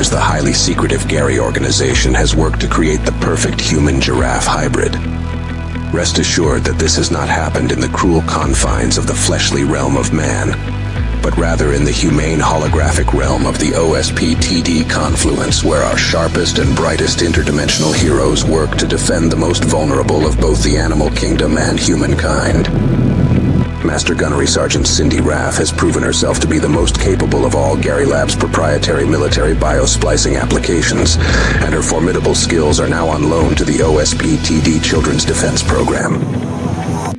years, the highly secretive Gary organization has worked to create the perfect human-giraffe hybrid. Rest assured that this has not happened in the cruel confines of the fleshly realm of man, but rather in the humane holographic realm of the OSP-TD confluence, where our sharpest and brightest interdimensional heroes work to defend the most vulnerable of both the animal kingdom and humankind. Master Gunnery Sergeant Cindy Raff has proven herself to be the most capable of all Gary Lab's proprietary military biosplicing applications, and her formidable skills are now on loan to the OSP-TD Children's Defense Program.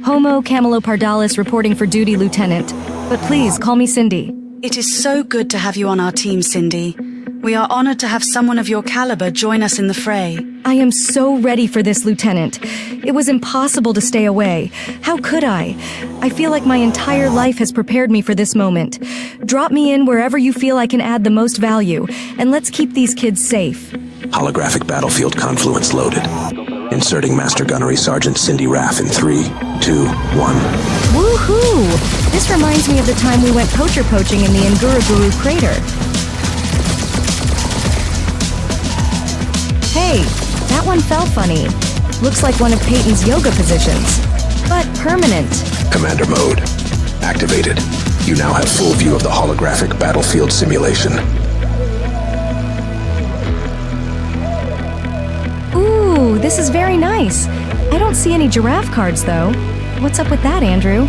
Homo camelopardalis reporting for duty, Lieutenant. But please, call me Cindy. It is so good to have you on our team, Cindy. We are honored to have someone of your caliber join us in the fray. I am so ready for this, Lieutenant. It was impossible to stay away. How could I? I feel like my entire life has prepared me for this moment. Drop me in wherever you feel I can add the most value, and let's keep these kids safe. Holographic battlefield confluence loaded. Inserting Master Gunnery Sergeant Cindy Raff in 3, 2, 1. Woohoo! This reminds me of the time we went poacher poaching in the Nguruguru crater. Hey, that one fell funny. Looks like one of Peyton's yoga positions, but permanent. Commander mode activated. You now have full view of the holographic battlefield simulation. Ooh, this is very nice. I don't see any giraffe cards, though. What's up with that, Andrew?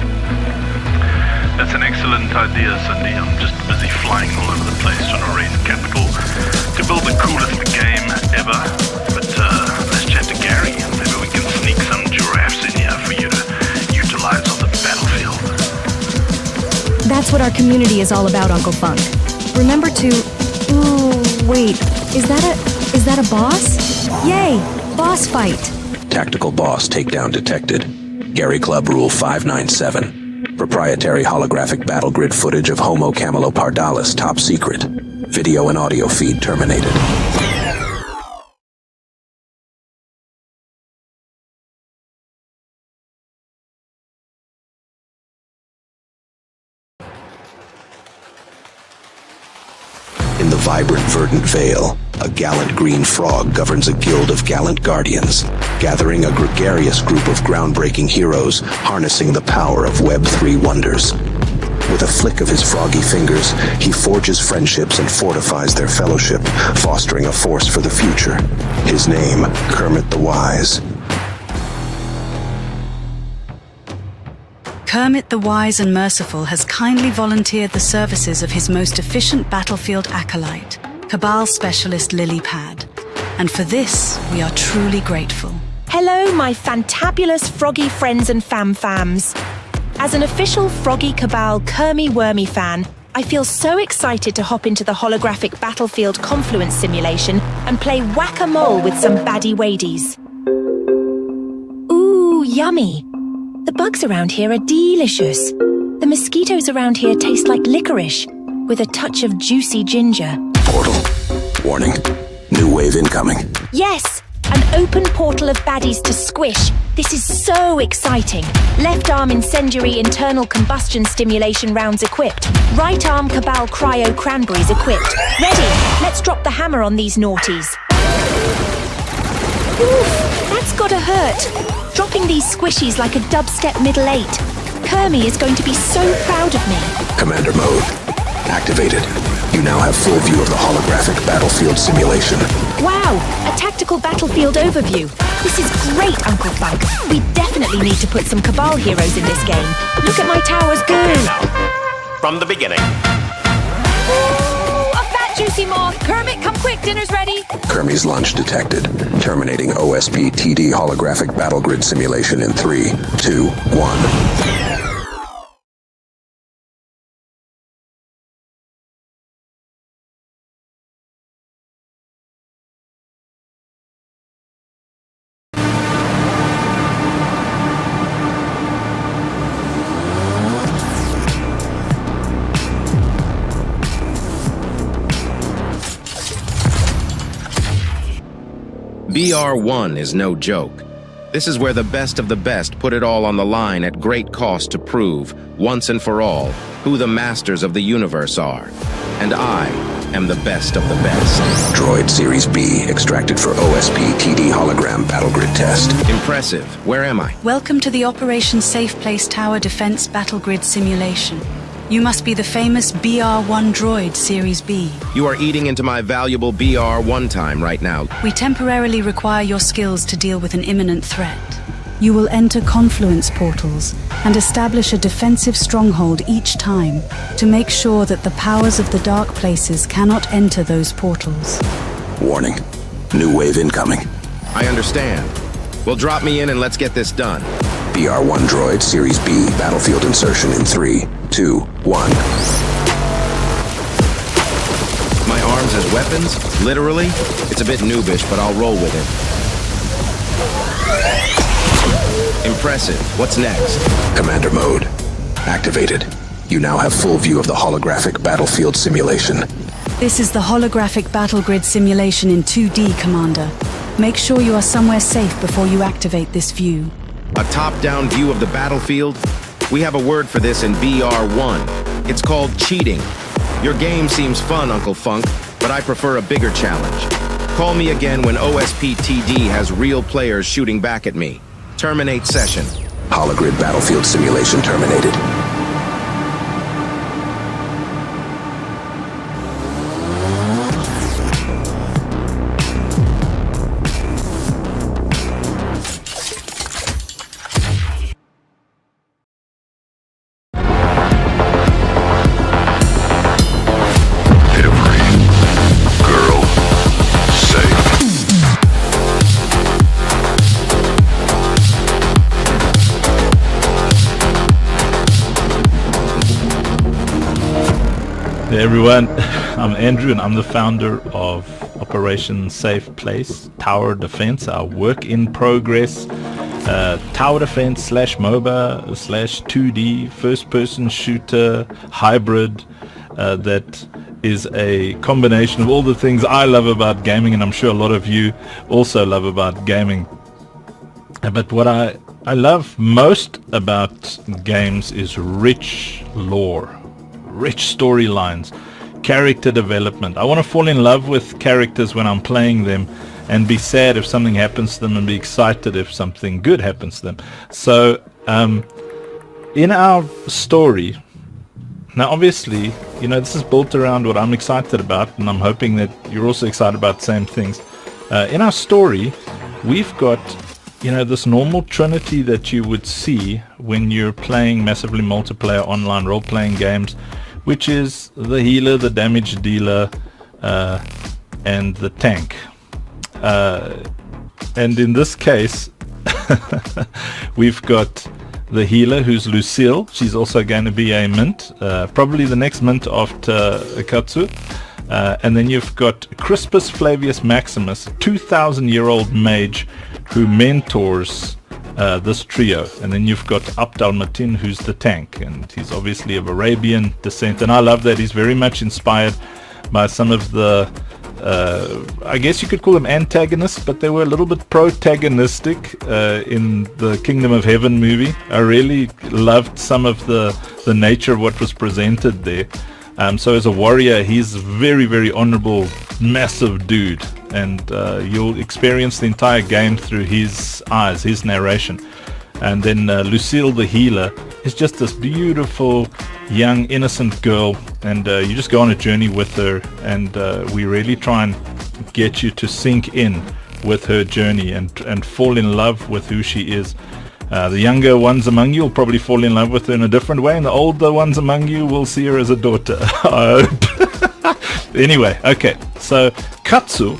That's an excellent idea, Cindy. I'm just busy flying all over the place trying to raise capital to build the coolest game ever. But let's chat to Gary. Maybe we can sneak some giraffes in here for you to utilize on the battlefield. That's what our community is all about, Uncle Funk. Remember to... Ooh, wait. Is that a boss? Yay! Boss fight! Tactical boss takedown detected. Gary Club Rule 597. Proprietary holographic battle grid footage of Homo camelopardalis top secret. Video and audio feed terminated. In the vibrant verdant vale, a gallant green frog governs a guild of gallant guardians, gathering a gregarious group of groundbreaking heroes, harnessing the power of Web3 wonders. With a flick of his froggy fingers, he forges friendships and fortifies their fellowship, fostering a force for the future. His name, Kermit the Wise. Kermit the Wise and Merciful has kindly volunteered the services of his most efficient battlefield acolyte, Cabal Specialist Lily Pad. And for this, we are truly grateful. Hello, my fantabulous froggy friends and fam-fams. As an official Froggy Cabal Kermy-Wormy fan, I feel so excited to hop into the holographic battlefield confluence simulation and play whack-a-mole with some baddie wadies. Ooh, yummy. The bugs around here are delicious. The mosquitoes around here taste like licorice, with a touch of juicy ginger. Portal. Warning. New wave incoming. Yes! An open portal of baddies to squish. This is so exciting. Left arm incendiary internal combustion stimulation rounds equipped. Right arm Cabal cryo cranberries equipped. Ready! Let's drop the hammer on these naughties. Oof, that's gotta hurt. Dropping these squishies like a dubstep middle eight. Kermy is going to be so proud of me. Commander mode activated. You now have full view of the holographic battlefield simulation. Wow, a tactical battlefield overview. This is great, Uncle Funk. We definitely need to put some Cabal heroes in this game. Look at my towers go. Okay, now, from the beginning. Ooh, a fat juicy moth. Kermit, come quick, dinner's ready. Kermy's launch detected. Terminating OSP-TD holographic battle grid simulation in 3, 2, 1. BR1 is no joke. This is where the best of the best put it all on the line at great cost to prove, once and for all, who the masters of the universe are. And I, am the best of the best. Droid Series B, extracted for OSP-TD hologram battle grid test. Impressive. Where am I? Welcome to the Operation Safe Place Tower Defense Battle Grid Simulation. You must be the famous BR-1 droid Series B. You are eating into my valuable BR-1 time right now. We temporarily require your skills to deal with an imminent threat. You will enter confluence portals and establish a defensive stronghold each time to make sure that the powers of the dark places cannot enter those portals. Warning. New wave incoming. I understand. Well, drop me in and let's get this done. BR-1 droid Series B, battlefield insertion in 3, 2, 1. My arms as weapons? Literally? It's a bit noobish, but I'll roll with it. Impressive. What's next? Commander mode. Activated. You now have full view of the holographic battlefield simulation. This is the holographic battle grid simulation in 2D, Commander. Make sure you are somewhere safe before you activate this view. A top-down view of the battlefield? We have a word for this in BR-1. It's called cheating. Your game seems fun, Uncle Funk, but I prefer a bigger challenge. Call me again when OSP-TD has real players shooting back at me. Terminate session. Hologrid battlefield simulation terminated. Hey everyone, I'm Andrew and I'm the founder of Operation Safe Place Tower Defense, our work in progress tower defense / MOBA / 2D first person shooter hybrid that is a combination of all the things I love about gaming, and I'm sure a lot of you also love about gaming. But what I love most about games is rich lore, rich storylines, character development. I want to fall in love with characters when I'm playing them and be sad if something happens to them and be excited if something good happens to them. So in our story, now obviously, you know, this is built around what I'm excited about, and I'm hoping that you're also excited about the same things. In our story, we've got, you know, this normal trinity that you would see when you're playing massively multiplayer online role-playing games, which is the healer, the damage dealer, and the tank. And in this case, we've got the healer, who's Lucille. She's also going to be a mint, probably the next mint after Katsu. And then you've got Crispus Flavius Maximus, a 2,000-year-old mage who mentors this trio. And then you've got Abdal Matin, who's the tank, and he's obviously of Arabian descent. And I love that he's very much inspired by some of the I guess you could call them antagonists, but they were a little bit protagonistic in the Kingdom of Heaven movie. I really loved some of the nature of what was presented there. So as a warrior, he's a very, very honorable, massive dude, and you'll experience the entire game through his eyes, his narration. And then Lucille, the healer, is just this beautiful, young, innocent girl, and you just go on a journey with her, and we really try and get you to sink in with her journey and fall in love with who she is. The younger ones among you will probably fall in love with her in a different way, and the older ones among you will see her as a daughter, I hope. Anyway, okay, so Katsu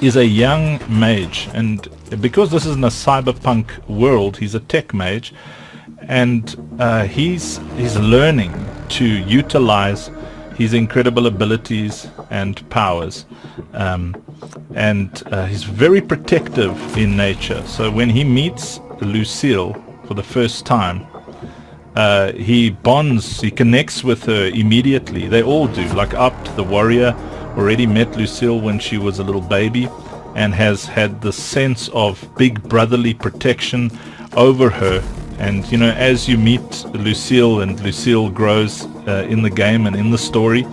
is a young mage, and because this is in a cyberpunk world, he's a tech mage, and he's learning to utilize his incredible abilities and powers, and he's very protective in nature. So when he meets Lucille for the first time, he bonds, he connects with her immediately. They all do. Like Abt, the warrior, already met Lucille when she was a little baby and has had the sense of big brotherly protection over her. And you know, as you meet Lucille and Lucille grows in the game and in the story,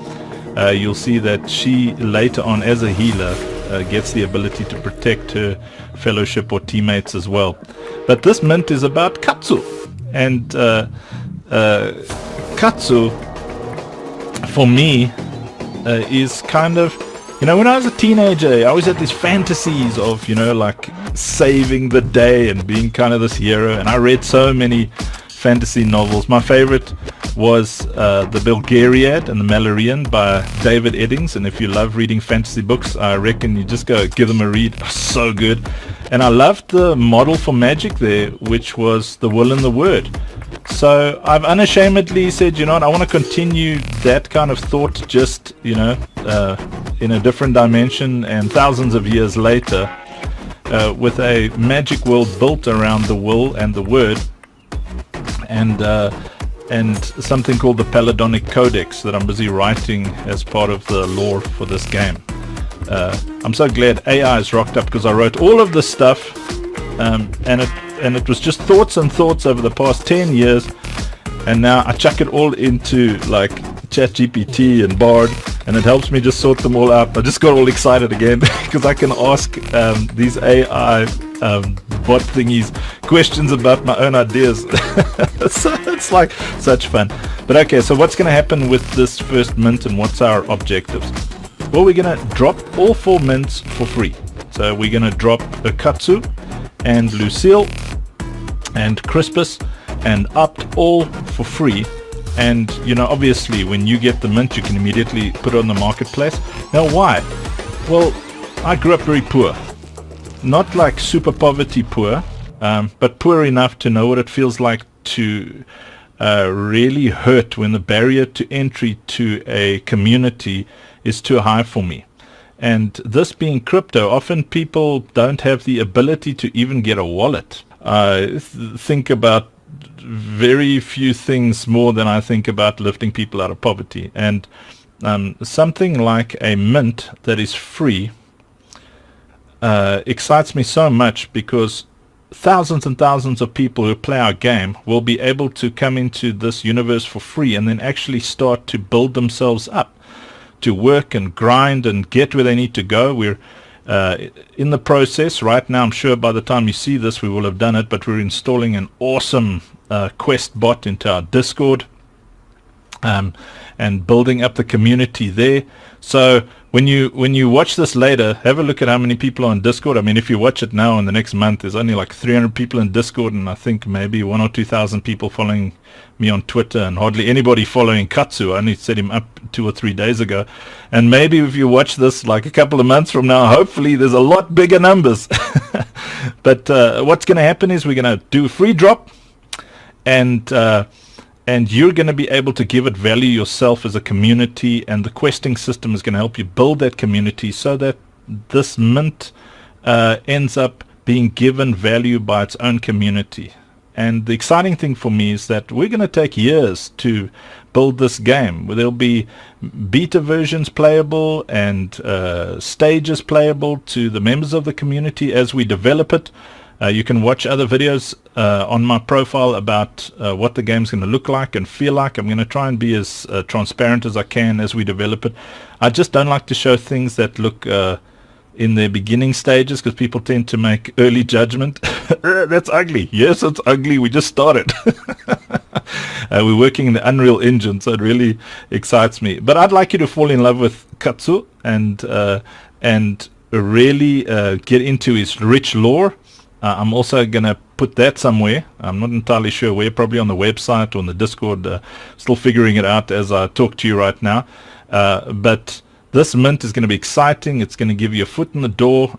you'll see that she later on as a healer gets the ability to protect her fellowship or teammates as well. But this mint is about Katsu, and Katsu for me is kind of, you know, when I was a teenager, I always had these fantasies of, you know, like saving the day and being kind of this hero, and I read so many fantasy novels. My favorite was The Belgariad and the Malloreon by David Eddings, and if you love reading fantasy books, I reckon you just go give them a read. So good. And I loved the model for magic there, which was the will and the word. So I've unashamedly said, you know what, I want to continue that kind of thought, just, you know, in a different dimension and thousands of years later, with a magic world built around the will and the word, and something called the Paladonic Codex that I'm busy writing as part of the lore for this game. I'm so glad AI is rocked up, because I wrote all of this stuff, and it was just thoughts and thoughts over the past 10 years, and now I chuck it all into like ChatGPT and Bard, and it helps me just sort them all out. I just got all excited again because I can ask these AI bot thingies questions about my own ideas. So it's like such fun. But okay, so what's going to happen with this first mint, and what's our objectives? Well, we're going to drop all 4 mints for free. So we're going to drop Akatsu and Lucille and Crispus and Opt all for free. And, you know, obviously when you get the mint, you can immediately put it on the marketplace. Now, why? Well, I grew up very poor. Not like super poverty poor, but poor enough to know what it feels like to really hurt when the barrier to entry to a community is too high for me. And this being crypto, often people don't have the ability to even get a wallet. I think about very few things more than I think about lifting people out of poverty. And something like a mint that is free excites me so much, because thousands and thousands of people who play our game will be able to come into this universe for free and then actually start to build themselves up, to work and grind and get where they need to go. We're in the process right now. I'm sure by the time you see this we will have done it, but we're installing an awesome quest bot into our Discord, and building up the community there. So when you watch this later, have a look at how many people are on Discord. I mean, if you watch it now in the next month, there's only like 300 people in Discord, and I think maybe 1,000 or 2,000 people following me on Twitter, and hardly anybody following Katsu. I only set him up 2 or 3 days ago. And maybe if you watch this like a couple of months from now, hopefully there's a lot bigger numbers. But what's going to happen is we're going to do a free drop, and you're going to be able to give it value yourself as a community, and the questing system is going to help you build that community so that this mint ends up being given value by its own community. And the exciting thing for me is that we're going to take years to build this game, where there'll be beta versions playable and stages playable to the members of the community as we develop it. You can watch other videos on my profile about what the game's going to look like and feel like. I'm going to try and be as transparent as I can as we develop it. I just don't like to show things that look in their beginning stages, because people tend to make early judgment. That's ugly. Yes, it's ugly. We just started. We're working in the Unreal Engine, so it really excites me. But I'd like you to fall in love with Katsu and really get into his rich lore. I'm also going to put that somewhere. I'm not entirely sure where, probably on the website or on the Discord. Still figuring it out as I talk to you right now. But this mint is going to be exciting. It's going to give you a foot in the door.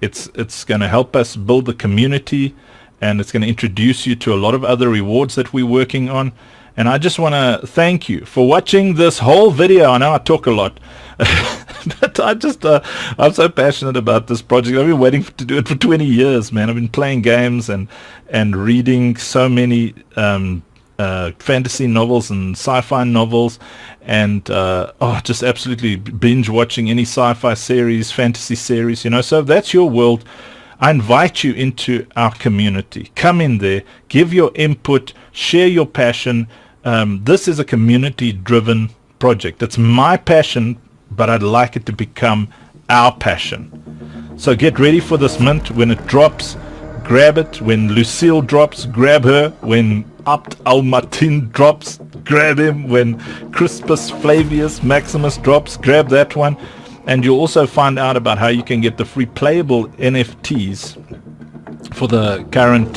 It's going to help us build the community, and it's going to introduce you to a lot of other rewards that we're working on. And I just want to thank you for watching this whole video. I know I talk a lot, but I'm so passionate about this project. I've been waiting to do it for 20 years, man. I've been playing games and reading so many fantasy novels and sci-fi novels, and just absolutely binge watching any sci-fi series, fantasy series, you know. So if that's your world, I invite you into our community. Come in there, give your input, share your passion. This is a community-driven project. It's my passion, but I'd like it to become our passion. So get ready for this mint. When it drops, grab it. When Lucille drops, grab her. When Abd al-Matin drops, grab him. When Crispus Flavius Maximus drops, grab that one. And you'll also find out about how you can get the free playable NFTs for the current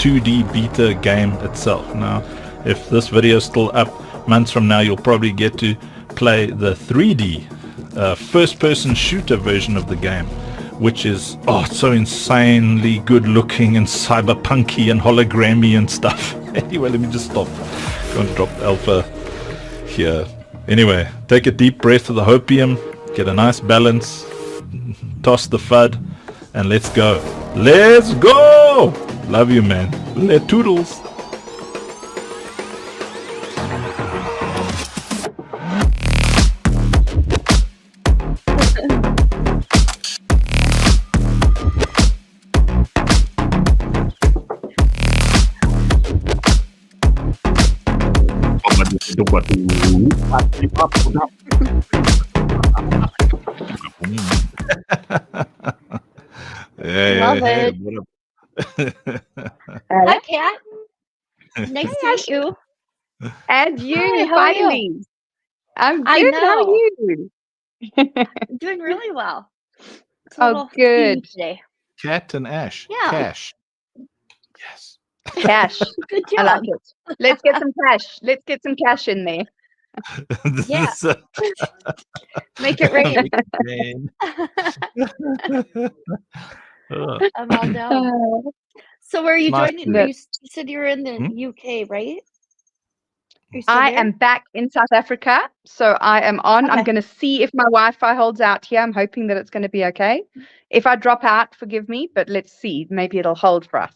2D beta game itself. Now, if this video is still up months from now, you'll probably get to play the 3D first-person shooter version of the game, which is so insanely good looking and cyberpunky and hologrammy and stuff. Anyway, let me just stop. Going to drop alpha here. Anyway, take a deep breath of the hopium, get a nice balance, toss the FUD, and let's go. Let's go! Love you, man. Let toodles. Love it. Hi, Kat. Nice to meet you. And you, Hi, how are you? finally. I'm I good. How are know. you? I'm doing really well. It's a Oh, little good. steamy today. Cat and Ash. Yeah. Cash. Yes. Cash. Good I like job. it. Let's get some cash. Let's get some cash in there. Yeah. This is Make it rain. rain. I'm all down. So where are you Nice joining? to- You said you were in the UK, right? Are you still I there? am back in South Africa, so I am on. I'm Okay. going to see if my Wi-Fi holds out here. I'm hoping that it's going to be okay. If I drop out, forgive me, but let's see. Maybe it'll hold for us.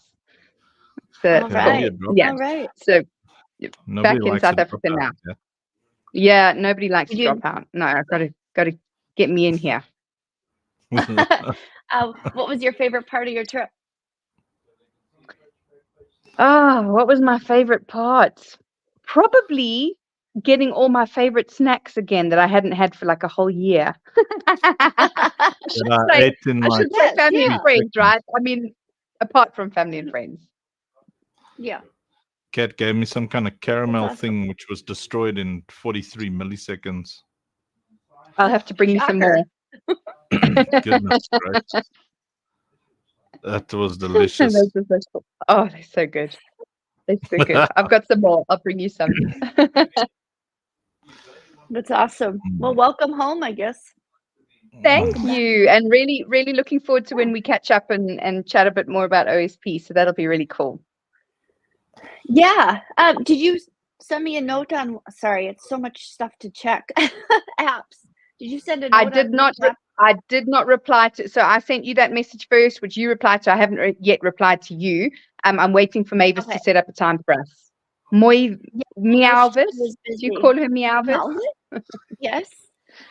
But, All right. yeah. All right. So Nobody back in likes South a drop Africa out, now. yeah. Yeah, nobody likes Did to you- drop out. No, I've got to get me in here. What was your favorite part of your trip? Oh, what was my favorite part? Probably getting all my favorite snacks again that I hadn't had for like a whole year. I should That I say, ate in I my should say Yes, family yeah. and friends, right? I mean, apart from family and friends. Yeah. cat gave me some kind of caramel awesome. thing which was destroyed in 43 milliseconds. I'll have to bring you some Shocker. more. Goodness gracious. That was delicious. Those are so cool. Oh, they're so good. They're so good. I've got some more. I'll bring you some. That's awesome. Well, welcome home, I guess. Thank you. And really, really looking forward to when we catch up and chat a bit more about OSP. So that'll be really cool. Yeah. Did you send me a note on? Sorry, it's so much stuff to check. Apps. Did you send a note? I did not. I did not reply to. So I sent you that message first, which you replied to. I haven't yet replied to you. I'm waiting for Mavis to set up a time for us. Meowvis. Do you call her Meowvis? Yes.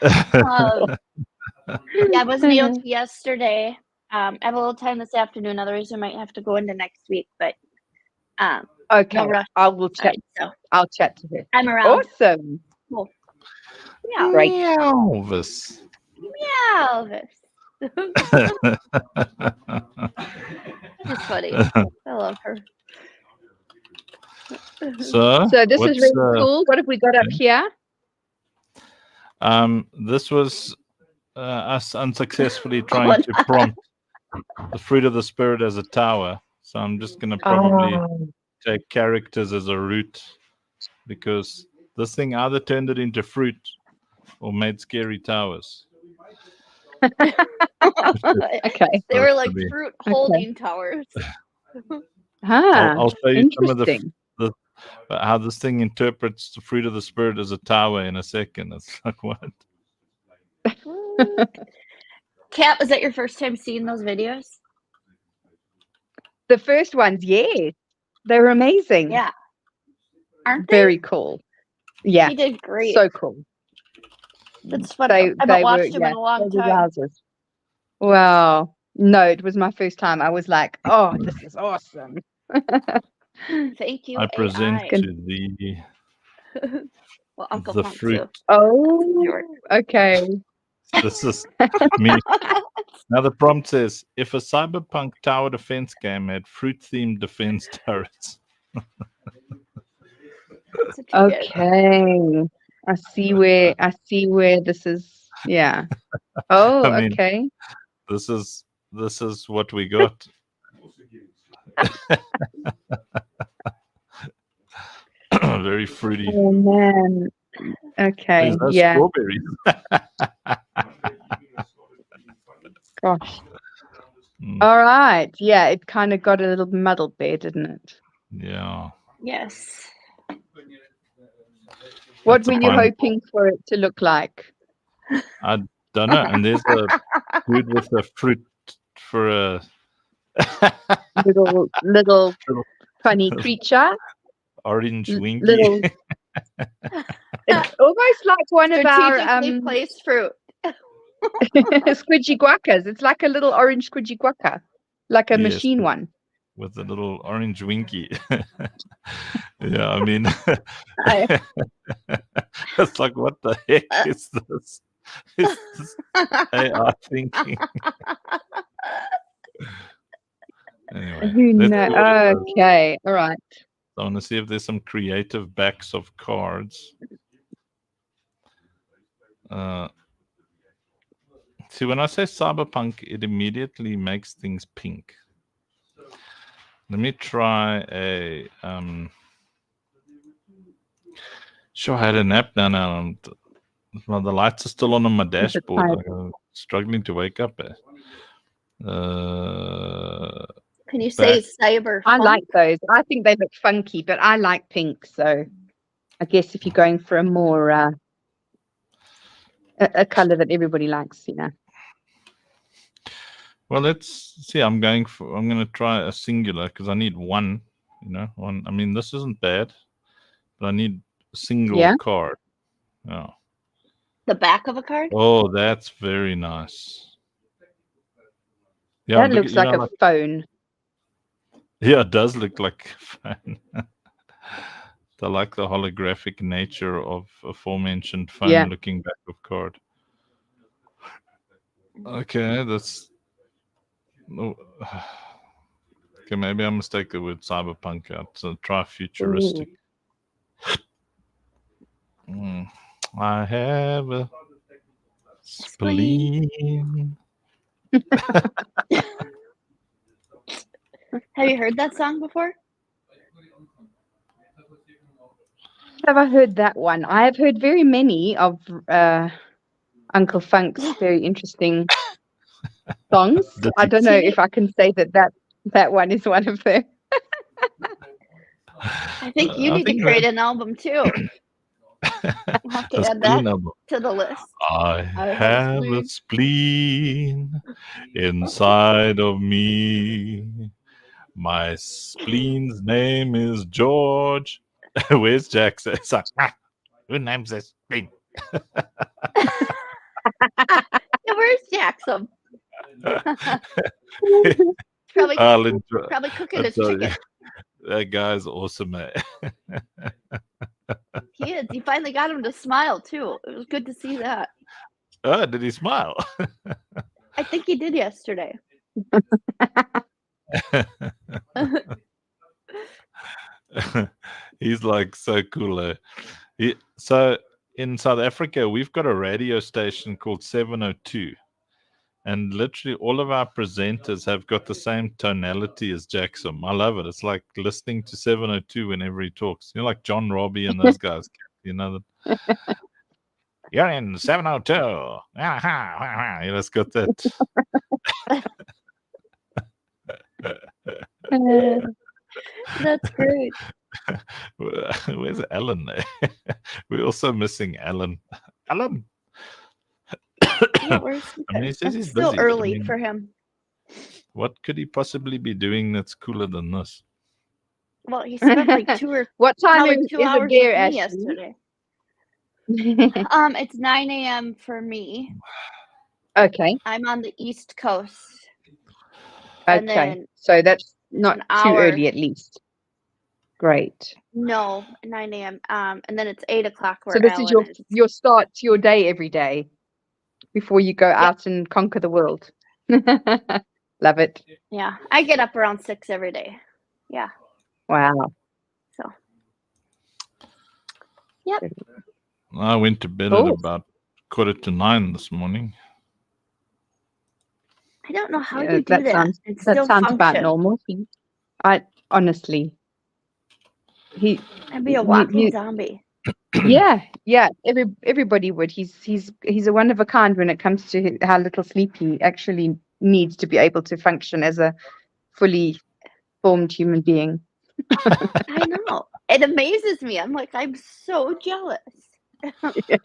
Yeah, I wasn't able to yesterday. I have a little time this afternoon. Otherwise, I might have to go into next week. But okay, no rush. I will chat. So I'll chat to her. I'm around. Awesome. Cool. Yeah. Great. Meowvis. Meowvis. It's funny. I love her. So this is really cool. What have we got up here? This was us unsuccessfully trying to prompt the fruit of the spirit as a tower. So I'm just going to probably take characters as a root, because this thing either turned it into fruit or made scary towers. Okay. They were like fruit holding towers. I'll show you some of Interesting. how this thing interprets the fruit of the spirit as a tower in a second. It's like, what? Kat, was that your first time seeing those videos? The first ones, yes. They were amazing. Yeah. Aren't they? Very cool. Yeah. You did great. So cool. That's fun. I haven't watched them in a long time. Wow. No, it was my first time. I was like, oh, this is awesome. Thank you. I present AI. to thee Well, Uncle the Funk fruit. too. Oh, okay. This is me. Now the prompt says, if a cyberpunk tower defense game had fruit-themed defense turrets. That's what you get. Okay. I see where this is. Yeah. Oh, I mean, okay. this is what we got. Very fruity. Oh man. Okay. There's no Yeah. strawberries. Gosh. All right. Yeah, it kind of got a little muddled there, didn't it? Yeah. Yes. What That's a were you pineapple. hoping for it to look like? I don't know. And there's a dude with a fruit for a Little funny creature. orange winky. Little. It's almost like one of our Strategically placed fruit. squidgy guacas. It's like a little orange squidgy guaca, like a Yes, machine one. with a little orange winky. Yeah, I mean, it's like, what the heck is this? Is this AI thinking? Anyway, Who let's knows? see what it does. Okay, all right. I want to see if there's some creative backs of cards. See, when I say cyberpunk, it immediately makes things pink. Let me try a. Sure, I had a nap now. Well, the lights are still on my dashboard. Like, I'm struggling to wake up. Can you say cyber? I like those. I think they look funky, but I like pink. So I guess if you're going for a more a color that everybody likes, you know. Well, let's see. I'm going to try a singular because I need one. You know, one. I mean, this isn't bad, but I need a single card. Yeah. The back of a card? Oh, that's very nice. Yeah, That looks like a phone. Yeah, it does look like a phone. I like the holographic nature of aforementioned phone-looking back of card. Okay, that's. Oh. Okay, maybe I mistake the word cyberpunk out. So try futuristic. I have a spleen. Have you heard that song before? Have I heard that one? I have heard very many of Uncle Funk's very interesting songs. I don't know if I can say that one is one of them. I think you need to create an album too. We'll have to add that to the list. I have a spleen inside of me. My spleen's name is George. Where's Jackson? It's like, who names this spleen? Where's Jackson? probably cooking his chicken. That guy's awesome, mate. He is. You finally got him to smile too. It was good to see that. Oh, did he smile? I think he did yesterday. He's like so cool. So in South Africa, we've got a radio station called 702. And literally all of our presenters have got the same tonality as Jackson. I love it. It's like listening to 702 whenever he talks. You know, like John Robbie and those guys. You know that. You're in 702. You just got that. That's great. Where's Alan there? We're also missing Alan. Alan. Yeah, I mean, he says he's still busy, early for him. What could he possibly be doing that's cooler than this? Well, he spent like 2 or what time is 2 hours it there, with me yesterday? It's 9 a.m. for me. Okay. I'm on the East Coast. Okay. So that's not too early, at least. Great. No, 9 a.m. And then it's 8 o'clock So where this is Alan is. your start to your day every day before you go Yep. out and conquer the world. Love it. Yeah, I get up around 6 every day. Yeah. Wow. So. Yep. I went to bed at about 8:45 this morning. I don't know how Yeah, you do that. sounds and that still sounds about function. normal. I honestly, I'd be a walking zombie. yeah. Everybody would. He's a one of a kind when it comes to how little sleep he actually needs to be able to function as a fully formed human being. I know. It amazes me. I'm like, I'm so jealous. Yeah.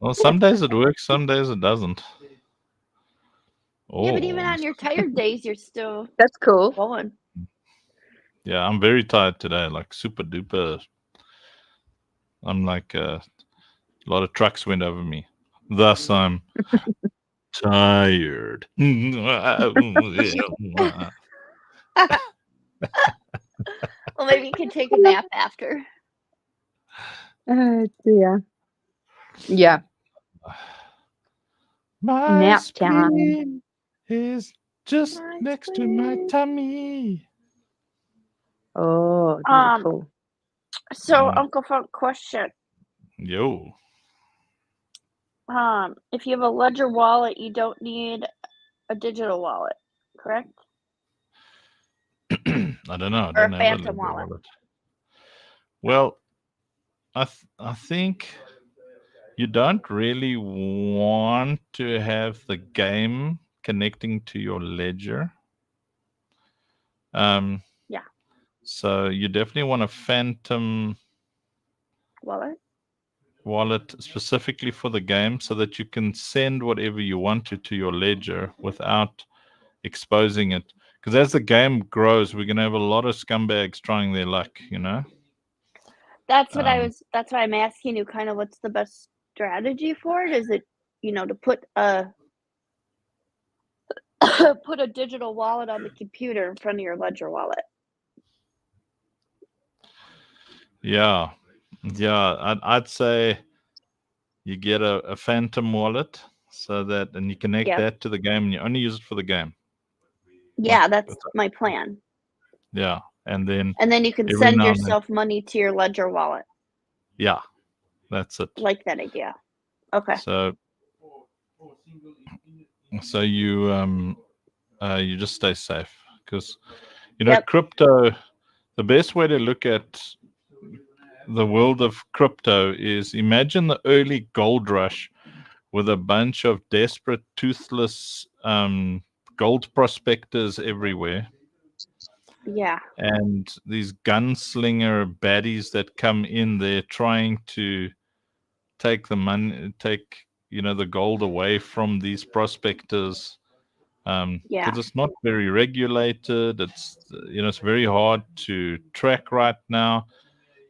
Well, some days it works, some days it doesn't. Yeah, but even on your tired days, you're still That's cool. going. Yeah, I'm very tired today, like super duper. I'm like a lot of trucks went over me. Thus, I'm tired. Well, maybe you can take a nap after. Oh dear. Yeah. My Nap time. spleen is just next to my tummy. Oh, beautiful. So, Uncle Funk, question. Yo. If you have a Ledger wallet, you don't need a digital wallet, correct? I don't know. I Or don't a have Phantom Ledger wallet. Well, I think you don't really want to have the game connecting to your ledger. Yeah. So you definitely want a Phantom wallet specifically for the game so that you can send whatever you want to your ledger without exposing it. Because as the game grows, we're going to have a lot of scumbags trying their luck, you know? That's what that's why I'm asking you kind of what's the best strategy for it? Is it, to put a put a digital wallet on the computer in front of your Ledger wallet? Yeah. I'd say you get a Phantom wallet so that, and you connect that to the game and you only use it for the game. Yeah, that's my plan. Yeah. And then you can send yourself money to your Ledger wallet. Yeah, that's it. Like that idea. Okay. So you you just stay safe because crypto. The best way to look at the world of crypto is imagine the early gold rush with a bunch of desperate, toothless gold prospectors everywhere. Yeah. And these gunslinger baddies that come in there trying to take the money, the gold away from these prospectors. Because it's not very regulated. It's it's very hard to track right now.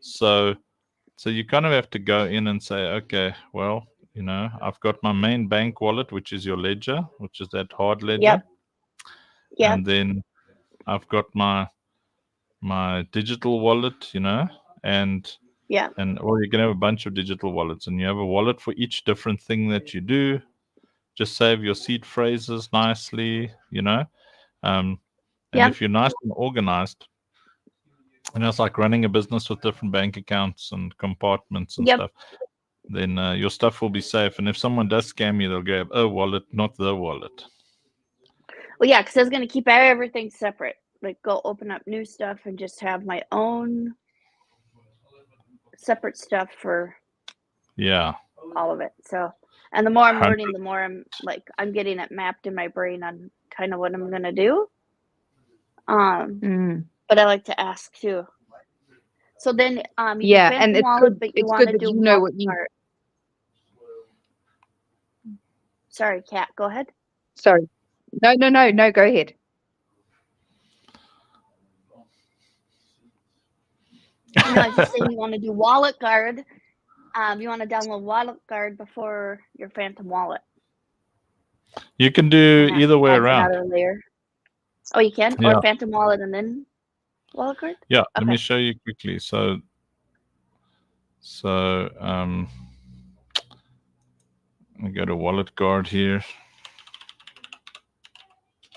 So you kind of have to go in and say, okay, well, I've got my main bank wallet, which is your ledger, which is that hard ledger. Yep. And then I've got my digital wallet, and or you can have a bunch of digital wallets, and you have a wallet for each different thing that you do. Just save your seed phrases nicely, and if you're nice and organized, it's like running a business with different bank accounts and compartments and stuff, then your stuff will be safe. And if someone does scam you, they'll grab a wallet, not the wallet. Well, yeah, because I was going to keep everything separate. Like, go open up new stuff and just have my own separate stuff for all of it. So, and the more I'm learning, the more I'm getting it mapped in my brain on kind of what I'm going to do. But I like to ask too. So then, you and it's wallet, good. but you It's want good to that do you know what you. Sorry, Kat, go ahead. Sorry. No. Go ahead. No, I was just saying you want to do Wallet Guard. You want to download Wallet Guard before your Phantom wallet. You can do either way around. Another layer. Oh, you can? Yeah. Or Phantom wallet and then? wallet card? Yeah, let me Okay. show you quickly. So I go to wallet guard here.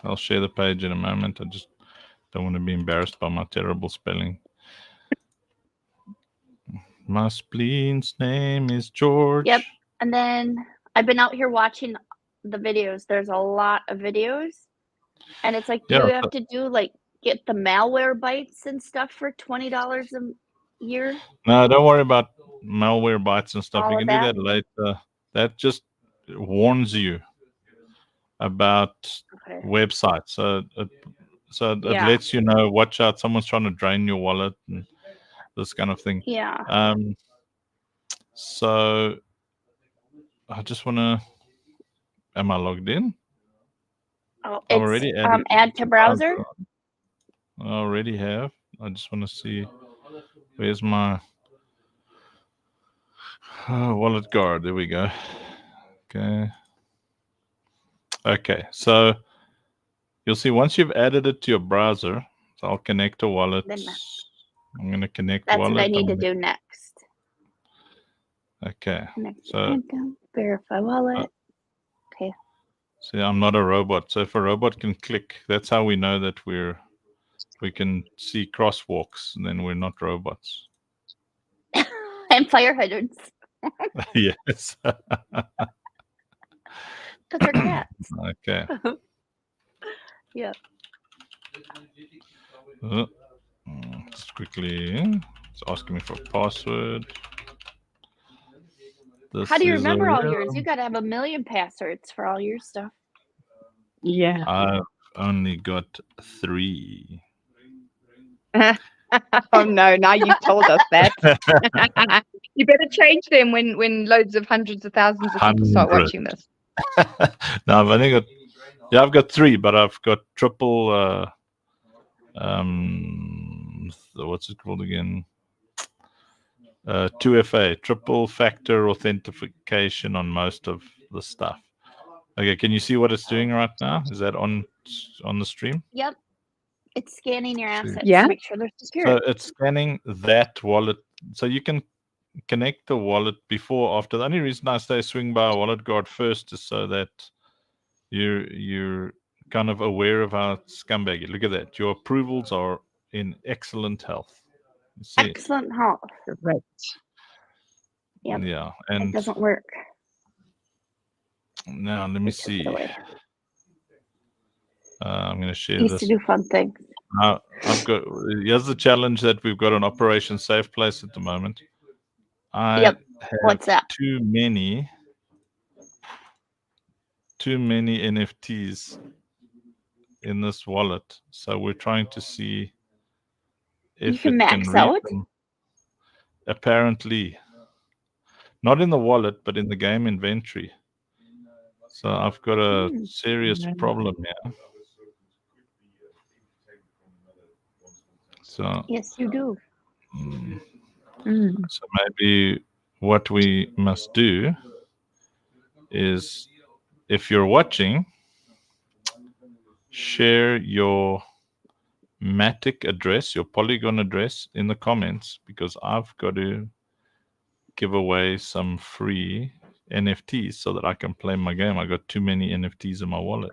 I'll share the page in a moment. I just don't want to be embarrassed by my terrible spelling. My spleen's name is George. Yep. And then I've been out here watching the videos. There's a lot of videos. And it's like, do you have to do like get the malware bites and stuff for $20 a year? No, don't worry about malware bites and stuff. All You of can do that? that later. That just warns you about websites. So it Yeah. lets you know, watch out, someone's trying to drain your wallet and this kind of thing. Yeah. So I just want to, am I logged in? Oh, I've it's already added add to browser. I already have. I just want to see, where's my wallet guard? There we go. Okay, so you'll see once you've added it to your browser, so I'll connect a wallet. I'm going to connect That's wallet. what I need to do next. Okay. Connect So account, verify wallet. Okay. See, I'm not a robot. So if a robot can click, that's how we know that we can see crosswalks, and then we're not robots. And fire hydrants. Yes. Because they're cats. Okay. Yeah. Just quickly, it's asking me for a password. How do you remember all yours? You got to have 1 million passwords for all your stuff. Yeah. I've only got 3. Oh no! Now you've told us that. You better change them when loads of hundreds of thousands of people start watching this. No, I've only got. Yeah, I've got 3, but I've got triple. What's it called again? 2FA, triple factor authentication on most of the stuff. Okay, can you see what it's doing right now? Is that on the stream? Yep. It's scanning your assets to make sure they're secure. So it's scanning that wallet. So you can connect the wallet before, after. The only reason I say swing by a wallet guard first is so that you're kind of aware of how scumbag. Look at that. Your approvals are in excellent health. Excellent health. Right. Yep. Yeah, and it doesn't work. Now let me see. I'm going to share Used this. to do fun things. I've got. Here's the challenge that we've got on Operation Safe Place at the moment. I have What's that? too many NFTs in this wallet, so we're trying to see if you can it max can read out. them. Apparently, not in the wallet, but in the game inventory. So I've got a serious problem here. So yes, you do. So maybe what we must do is, if you're watching, share your Matic address, your Polygon address in the comments, because I've got to give away some free NFTs so that I can play my game. I got too many NFTs in my wallet.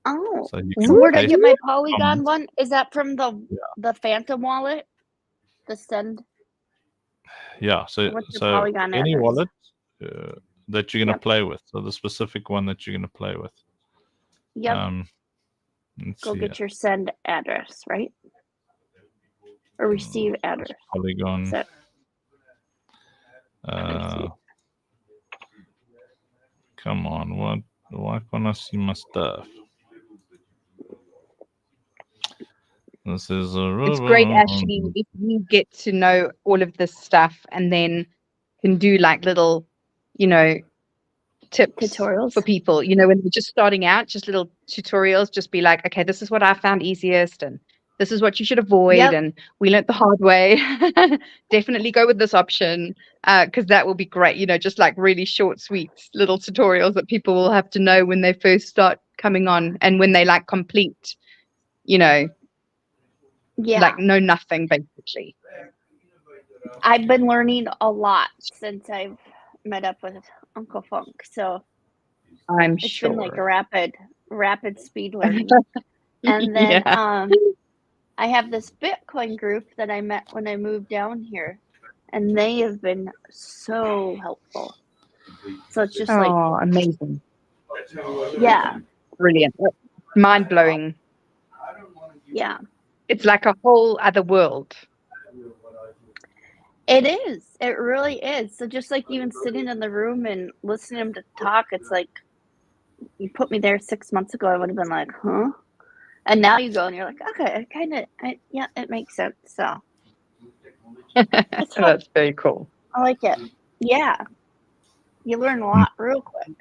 Oh, so where'd I get my Polygon one? Is that from the Phantom wallet? The send? Yeah, so Polygon any address? wallet that you're going to play with. So the specific one that you're going to play with. Yep. Go get your send address, right? Or receive address. Polygon. Come on, why can't I see my stuff? This is It's great, Ashley, if you get to know all of this stuff and then can do like little, tips tutorials for people, when they're just starting out, just little tutorials, just be like, okay, this is what I found easiest and this is what you should avoid. And we learned the hard way. Definitely go with this option because that will be great. Just like really short, sweet little tutorials that people will have to know when they first start coming on and when they like complete, Yeah. Like know nothing, basically. I've been learning a lot since I've met up with Uncle Funk. So I'm it's sure. been like a rapid speed learning. And then Yeah. I have this Bitcoin group that I met when I moved down here, and they have been so helpful. So it's just like, Oh, amazing. yeah, Brilliant. Mind blowing. yeah, It's like a whole other world. it is. It really is. So just like even sitting in the room and listening to them talk, it's like you put me there 6 months ago, I would have been like, huh? And now you go and you're like, okay, yeah, it makes sense. So it's fun. That's very cool. I like it. Yeah. You learn a lot real quick.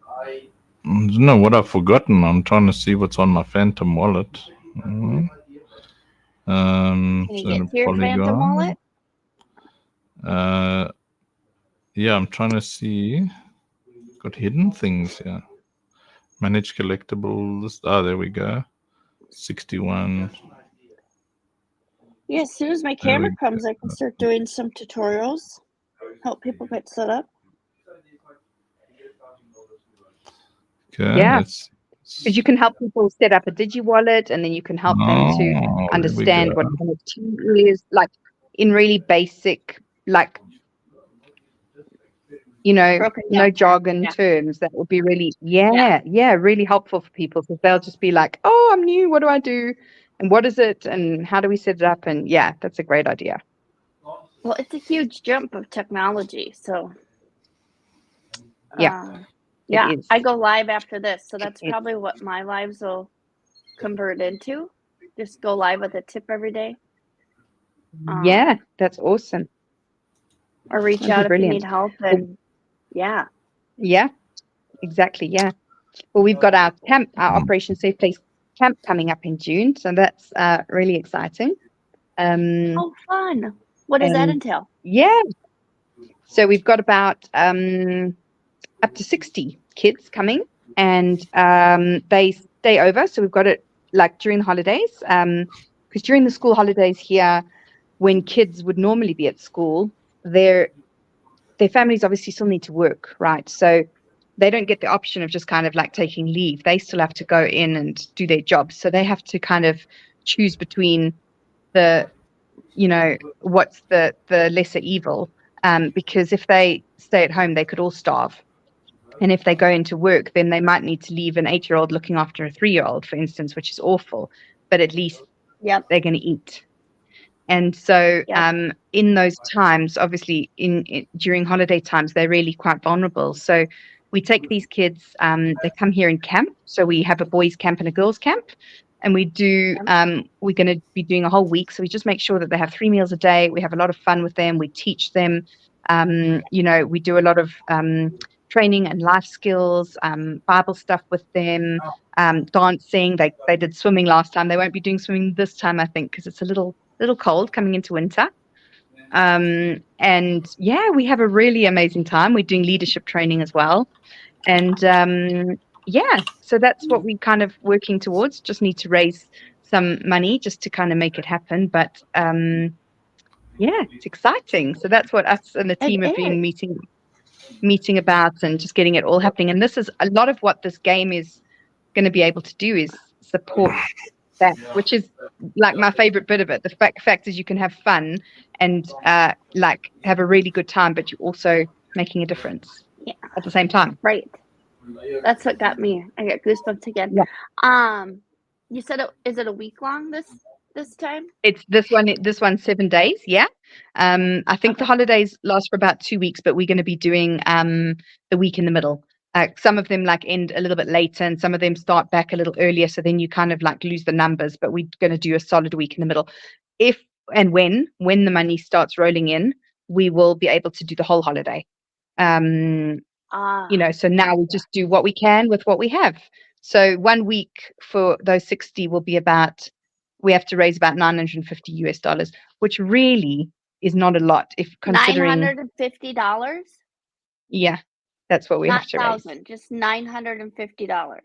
I don't know what I've forgotten. I'm trying to see what's on my Phantom wallet. Can you get to your Phantom wallet? Yeah, I'm trying to see. Got hidden things here. Manage collectibles. Ah, there we go. 61. Yeah, as soon as my camera comes, I can start doing some tutorials. Help people get set up. Okay, yeah, because you can help people set up a digi wallet, and then you can help them to understand what NFT is, like in really basic, like no jargon terms. That would be really, really helpful for people, because they'll just be like, "Oh, I'm new. What do I do? And what is it? And how do we set it up?" And yeah, that's a great idea. Well, it's a huge jump of technology, so yeah, I go live after this, so that's probably what my lives will convert into. Just go live with a tip every day. Yeah, that's awesome. Or reach out if you need help, and yeah, exactly. Yeah. Well, we've got our camp, our Operation Safe Place camp coming up in June, so that's really exciting. Oh, fun! What does that entail? Yeah. So we've got about up to 60 kids coming, and they stay over. So we've got it like during the holidays, because during the school holidays here, when kids would normally be at school, their families obviously still need to work, right? So they don't get the option of just kind of like taking leave. They still have to go in and do their jobs. So they have to kind of choose between the, what's the lesser evil. Because if they stay at home, they could all starve. And if they go into work, then they might need to leave an 8-year-old looking after a 3-year-old, for instance, which is awful. But at least they're going to eat. And so in those times, obviously during holiday times, they're really quite vulnerable. So we take these kids, they come here in camp. So we have a boys camp and a girls camp. And we do, we're going to be doing a whole week. So we just make sure that they have 3 meals a day. We have a lot of fun with them. We teach them, we do a lot of training and life skills, Bible stuff with them, dancing. They did swimming last time. They won't be doing swimming this time, I think, because it's a little cold coming into winter. And yeah, we have a really amazing time. We're doing leadership training as well. And so that's what we're kind of working towards. Just need to raise some money just to kind of make it happen. But it's exciting. So that's what us and the team have been meeting about, and just getting it all happening. And this is a lot of what this game is going to be able to do, is support that, which is like my favorite bit of it. The fact is you can have fun and like have a really good time, but you're also making a difference at the same time. Right. That's what got me. I got goosebumps again. Yeah. You said is it a week long this time? It's this one's 7 days. Yeah. I think the holidays last for about 2 weeks, but we're going to be doing the week in the middle. Some of them like end a little bit later, and some of them start back a little earlier. So then you kind of like lose the numbers, but we're going to do a solid week in the middle. If and when the money starts rolling in, we will be able to do the whole holiday. So now we just do what we can with what we have. So 1 week for those 60 will be we have to raise about $950, which really is not a lot if considering $950. Yeah, that's what we have to raise. Not $1,000, just $950.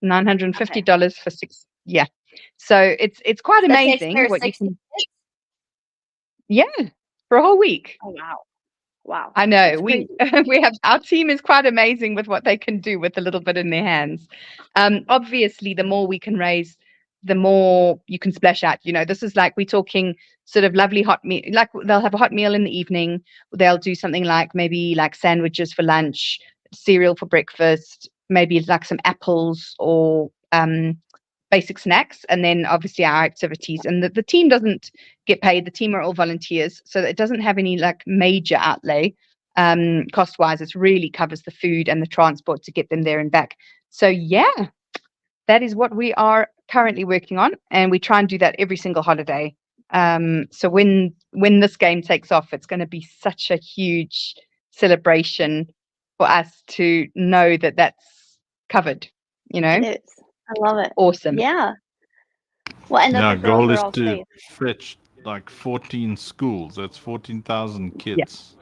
$950 for yeah. So it's quite That takes amazing care of what you 60 can. kids? Yeah, for a whole week. Oh, wow. Wow. I know That's we crazy. we have our team is quite amazing with what they can do with a little bit in their hands. Obviously, the more we can raise, the more you can splash out. You know, this is like we're talking sort of lovely hot meal. Like they'll have a hot meal in the evening. They'll do something like maybe like sandwiches for lunch, cereal for breakfast, maybe like some apples or basic snacks, and then obviously our activities. And the team doesn't get paid. The team are all volunteers, so it doesn't have any like major outlay cost wise. It really covers the food and the transport to get them there and back. So yeah, that is what we are currently working on, and we try and do that every single holiday. So when this game takes off, it's going to be such a huge celebration for us to know that that's covered. You know, It is. I love it. awesome. Yeah. Well, and that Our the girls goal are is all to safe. fetch like 14 schools. That's 14,000 Yeah. kids.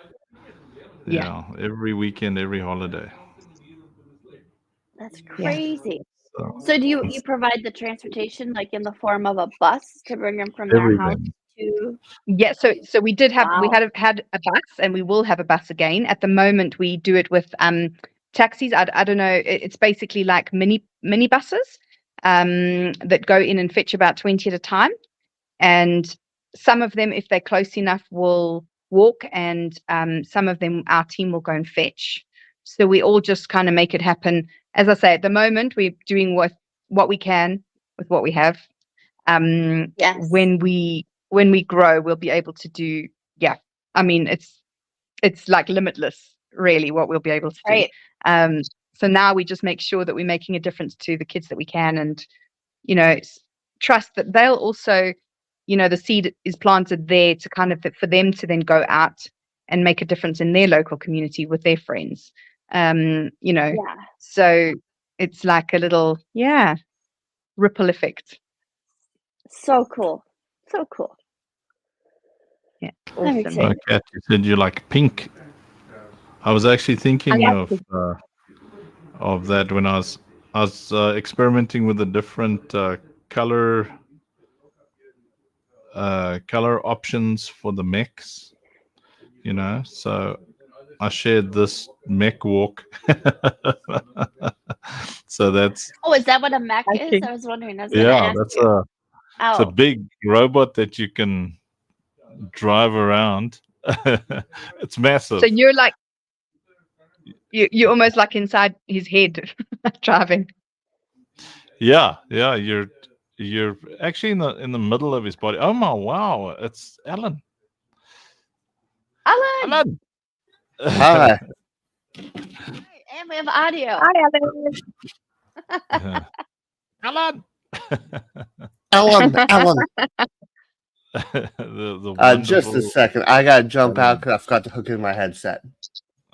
Yeah. Every weekend, every holiday. That's Yeah. crazy. So So do you provide the transportation like in the form of a bus to bring them from their house everything. to? Yeah, so we did have we Wow. had a bus, and we will have a bus again. At the moment, we do it with taxis. I don't know. It's basically like mini buses that go in and fetch about 20 at a time. And some of them, if they're close enough, will walk, and some of them our team will go and fetch. So we all just kind of make it happen. As I say, at the moment, we're doing what we can with what we have. Yes. When we grow, we'll be able to do. Yeah, I mean, it's like limitless, really, what we'll be able to do. Right. So now we just make sure that we're making a difference to the kids that we can, and you know, trust that they'll also, you know, the seed is planted there to kind of for them to then go out and make a difference in their local community with their friends. You know, Yeah. so it's like a little ripple effect. So cool. So cool. Yeah, I'm awesome. excited. Kat, you said you like pink. I was actually thinking of that when I was experimenting with the different color options for the mechs. You know, so I shared this mech walk. So that's Oh, is that what a mech is? Okay. I was wondering. I was gonna ask that's you. it's a big robot that you can drive around. It's massive. So you're like you're almost like inside his head driving. Yeah, you're actually in the middle of his body. Oh my wow, it's Alan. Alan. Hi. And we have audio. Hi, Alan. Alan. Alan. the Just a wonderful. second. I gotta jump out because I forgot to hook in my headset.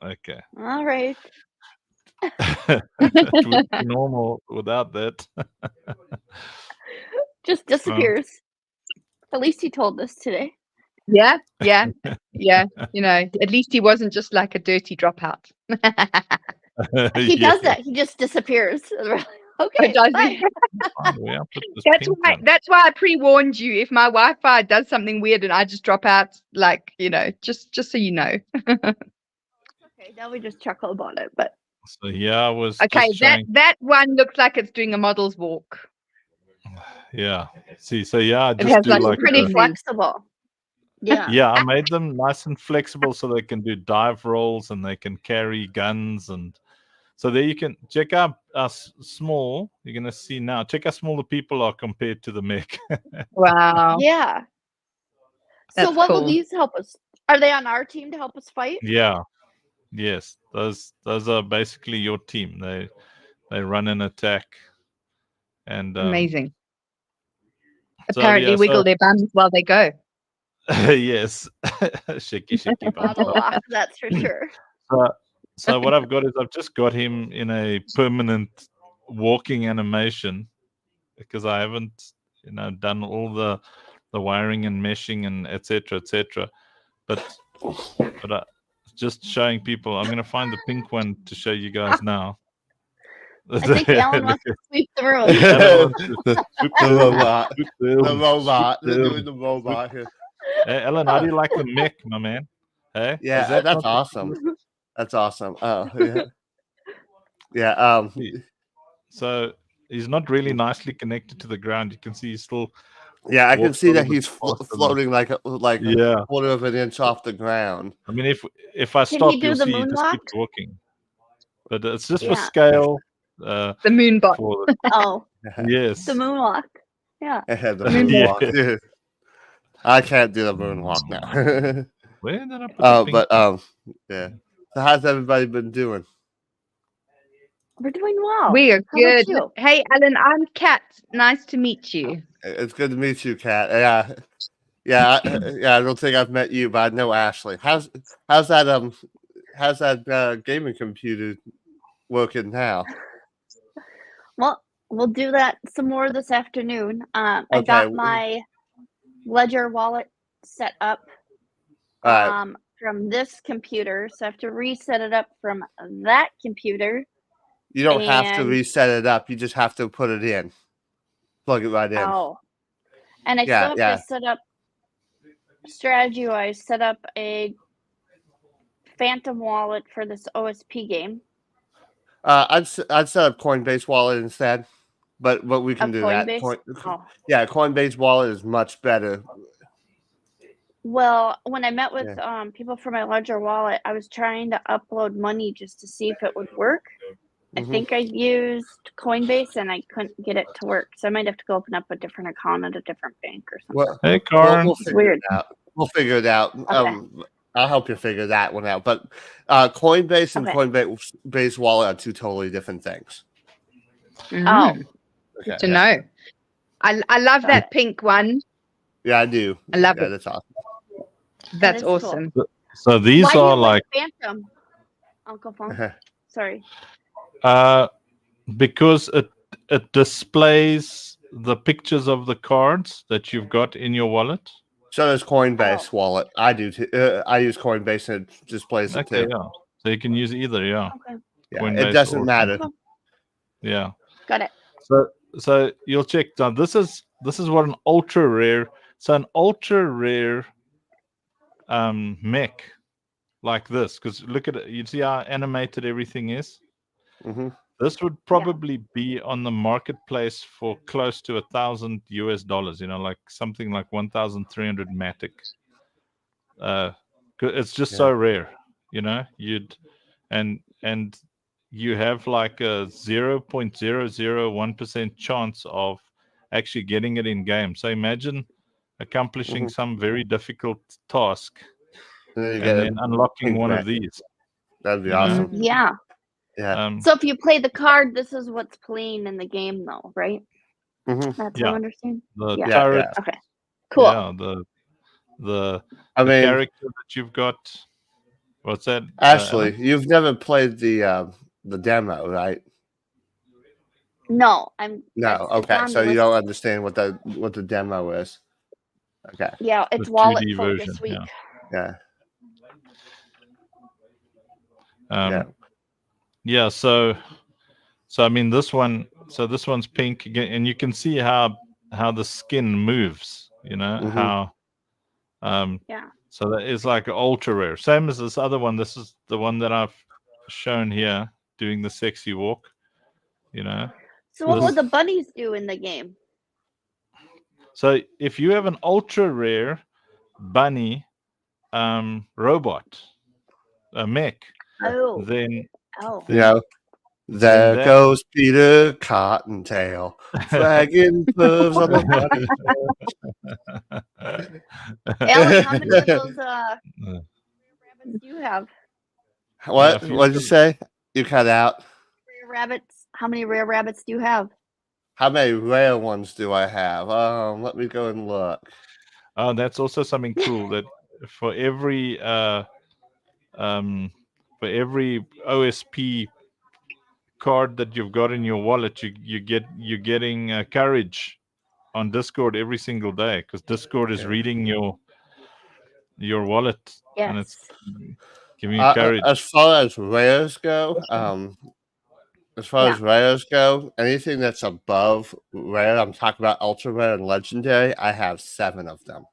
Okay. All right. It would be normal without that. Just disappears. At least he told us today. Yeah. You know, at least he wasn't just like a dirty dropout. He does that. He just disappears. Okay. Does bye. he? Yeah, put this That's pink why. one. That's why I pre-warned you. If my Wi-Fi does something weird and I just drop out, like you know, just so you know. Okay. Now we just chuckle about it, but So yeah, I was Okay, just showing. that one looks like it's doing a model's walk. Yeah. See, so yeah, I It just has do like like pretty a- flexible. Yeah. yeah, I made them nice and flexible so they can do dive rolls and they can carry guns. And so there you can check out us small. You're gonna see now. Check how small the people are compared to the mech. Wow. Yeah. So That's what will cool. these help us? Are they on our team to help us fight? Yeah. Yes. Those are basically your team. They run an attack. And Amazing. so, Apparently, yeah, wiggle their bums while they go. yes. shaky bum. On a lock, that's for sure. So what I've got is I've just got him in a permanent walking animation because I haven't, done all the wiring and meshing and etc. But just showing people. I'm going to find the pink one to show you guys now. I think Alan wants to sweep the room. The robot. The robot. They're doing the robot here. Hey, Alan, how do you like the mech, my man? Hey? Yeah, Is that that's not awesome. That's awesome. Oh, yeah. Yeah. So he's not really nicely connected to the ground. You can see he's still. Yeah, I can walks see a that little bit he's faster than- floating like a Yeah. quarter of an inch off the ground. I mean, if I Can stop, he do you'll the see he just moonwalk? keeps walking. But it's just for Yeah. scale. The moonbot. For Oh, yes. the moonwalk. Yeah. The Moonwalk. moonwalk. Yeah. I can't do the moonwalk now. Where did I put the pink? But yeah. So how's everybody been doing? We're doing well. We are How about good. you? Hey, Alan, I'm Kat. Nice to meet you. It's good to meet you, Kat. Yeah. I don't think I've met you, but I know Ashley. How's that gaming computer working now? Well, we'll do that some more this afternoon. I Okay. got my Ledger wallet set up All right. from this computer, so I have to reset it up from that computer. You don't have to and- reset it up. You just have to put it in. Plug it right in. Oh, and I Yeah, still have to set up strategy-wise. Set up a Phantom wallet for this OSP game. I'd set up Coinbase wallet instead, but we can do Coinbase? that. Oh. Yeah, Coinbase wallet is much better. Well, when I met with people for my Ledger wallet, I was trying to upload money just to see if it would work. I think I used Coinbase and I couldn't get it to work, so I might have to go open up a different account at a different bank or something. Well, Hey, Karin. We'll It's figure weird. it out. We'll figure it out. Okay. I'll help you figure that one out. But Coinbase and Okay. Coinbase wallet are two totally different things. Oh, Good Okay. to know. I love that pink one. Yeah, I do. I love Yeah, it. that's awesome. That's is cool. awesome. So these why do are you like Phantom, Uncle Funk? Sorry. because it displays the pictures of the cards that you've got in your wallet. So does Coinbase Oh. wallet. I do too. I use Coinbase and it displays it Okay, too. yeah. So you can use either, yeah. Okay. Yeah, Coinbase it doesn't or- matter. Yeah. Got it. So you'll check now. This is what an ultra rare. So an ultra rare mech like this, because look at it. You see how animated everything is. Mm-hmm. This would probably be on the marketplace for close to $1,000 US. You know, like something like 1,300 Matic. It's just so rare. You know, and you have like a 0.001% chance of actually getting it in game. So imagine accomplishing some very difficult task and then unlocking one of these. That'd be You know? awesome. Yeah. Yeah. So if you play the card, this is what's playing in the game, though, right? Mm-hmm. That's Yeah. what I understand. The Yeah. turret, Okay. Cool. yeah, the I mean, character that you've got. What's that? Ashley, Alan? you've never played the demo, right? No, No. it's Okay, on so the you don't list. understand what the demo is. Okay. Yeah, it's The wallet 2D folk version, this week. yeah. Yeah. Yeah. So I mean, this one's pink again, and you can see how the skin moves. You know how. Yeah. So that is like ultra rare. Same as this other one. This is the one that I've shown here, doing the sexy walk. You know. So what would the bunnies do in the game? So if you have an ultra rare bunny robot, a mech, Oh. then You know, there that- goes Peter Cottontail, flagging curves on the Alan, how many of those rabbits do you have? What? Yeah, What did you say? You cut out. Rare rabbits. How many rare rabbits do you have? How many rare ones do I have? Let me go and look. Oh, that's also something cool. That for every OSP card that you've got in your wallet, you're getting courage on Discord every single day, because Discord is reading your wallet and it's giving you courage. As far as rares go, as far Yeah. as rares go, anything that's above rare, I'm talking about ultra rare and legendary, I have 7 of them.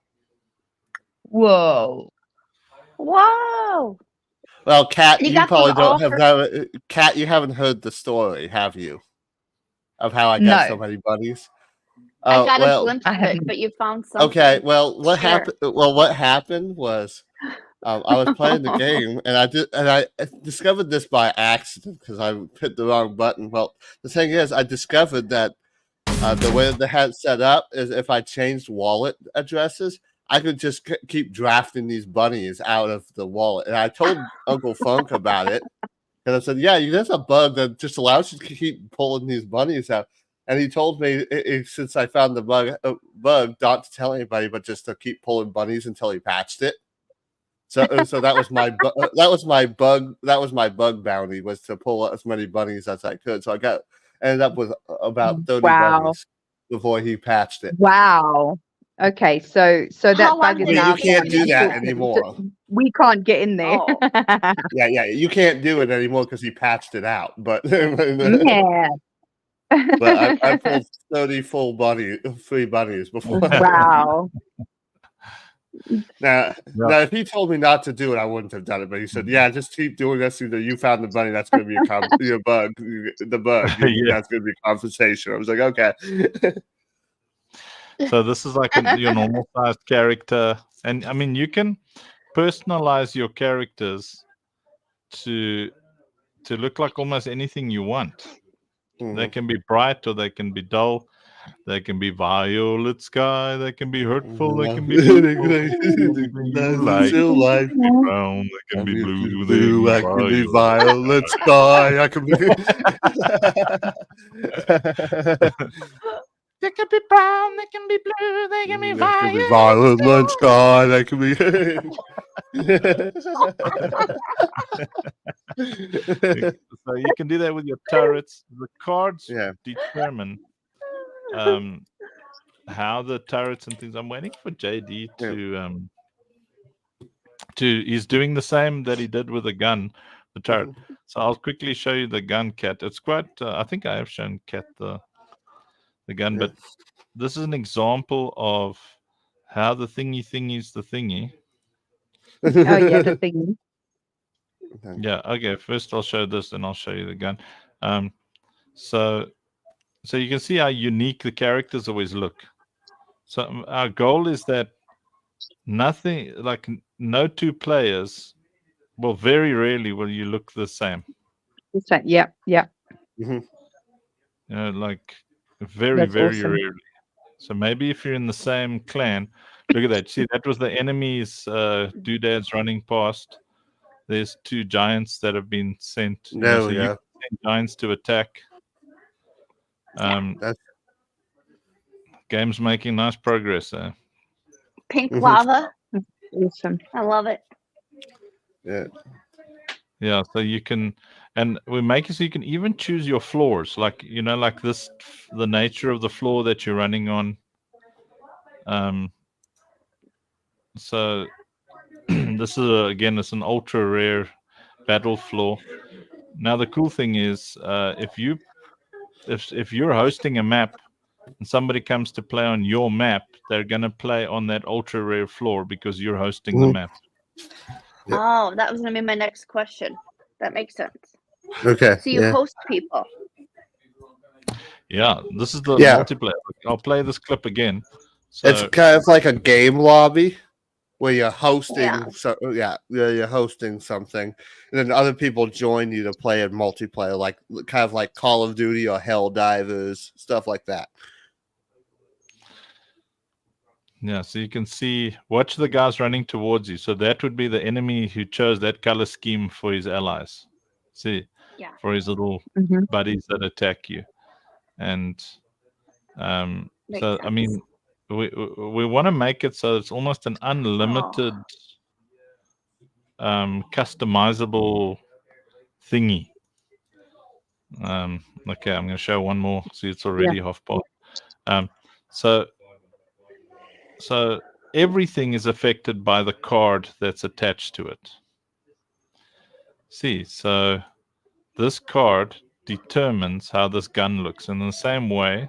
Whoa. Whoa. Well, Kat, You you got probably those all don't have for- that. Kat, you haven't heard the story, have you? Of how I got so No, many buddies? I got a Well, glimpse I of it, haven't. but you found something. okay. Well, what Share. happened? Well, what happened was I was playing the game, and I discovered this by accident because I hit the wrong button. Well, the thing is, I discovered that the way the head's set up is if I changed wallet addresses, I could just keep drafting these bunnies out of the wallet. And I told Uncle Funk about it, and I said, "Yeah, there's a bug that just allows you to keep pulling these bunnies out." And he told me since I found the bug, not to tell anybody, but just to keep pulling bunnies until he patched it. So that was my my bug bounty, was to pull as many bunnies as I could. So I ended up with about 30 Wow. bunnies before he patched it. Wow. Okay, so that How bug long is did now You can't gone, do that unfortunately. anymore. We can't get in there. Oh. Yeah, you can't do it anymore because he patched it out. But Yeah. but I pulled 30 free bunnies before. Wow. Now, if he told me not to do it, I wouldn't have done it. But he said, "Yeah, just keep doing this. Either you found the bunny, that's going to be your bug. The bug, that's going to be compensation." I was like, "Okay." So this is like your normal sized character, and I mean you can personalize your characters to look like almost anything you want. They can be bright or they can be dull. They can be violet sky. They can be hurtful. They can be light. Brown. They can be blue. I can be violet sky. I can be. They can be brown. They can be blue. They can be violet. Violet sky. They can be. So you can do that with your turrets. The cards determine how the turrets and things. I'm waiting for JD to he's doing the same that he did with the gun, the turret. So I'll quickly show you the gun, Cat. It's quite I think I have shown Cat the gun, but this is an example of how the thingy's the thingy. Oh yeah, the thingy. Yeah, okay. First I'll show this, then I'll show you the gun. So you can see how unique the characters always look. So our goal is that no two players, well, very rarely will you look the same. Yeah. Mm-hmm. You know, like very That's very awesome. rarely. So maybe if you're in the same clan, look at that. See, that was the enemy's doodads running past. There's 2 giants that have been sent. You can send giants to attack. Game's making nice progress there. Pink lava. Awesome. I love it. Yeah, so you can, and we make it so you can even choose your floors, like like this, the nature of the floor that you're running on. So this is again, it's an ultra rare battle floor. Now the cool thing is, if you're hosting a map and somebody comes to play on your map, they're gonna play on that ultra rare floor because you're hosting the map. Yep. Oh, that was gonna be my next question. That makes sense. Okay. So you host people. Yeah, this is the multiplayer. I'll play this clip again. So, it's kind of like a game lobby where you're hosting. You're hosting something, and then other people join you to play in multiplayer, like kind of like Call of Duty or Helldivers, stuff like that. Yeah, so you can see, watch the guys running towards you. So that would be the enemy who chose that color scheme for his allies. See, for his little buddies that attack you. And so, I mean, we want to make it so it's almost an unlimited customizable thingy. Okay, I'm going to show one more. See, it's already half past. So everything is affected by the card that's attached to it. See, so this card determines how this gun looks. In the same way,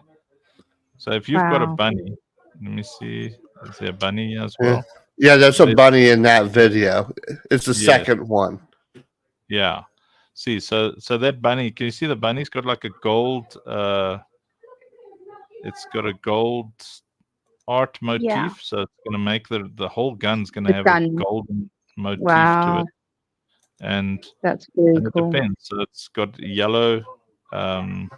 so if you've got a bunny, let me see, is there a bunny as well? Yeah, there's a bunny in that video. It's the second one. Yeah. See, so that bunny, can you see the bunny's got like a gold, it's got a gold art motif, so it's going to make the whole gun's going to have a golden motif to it. And that's very cool. It depends. So it's got yellow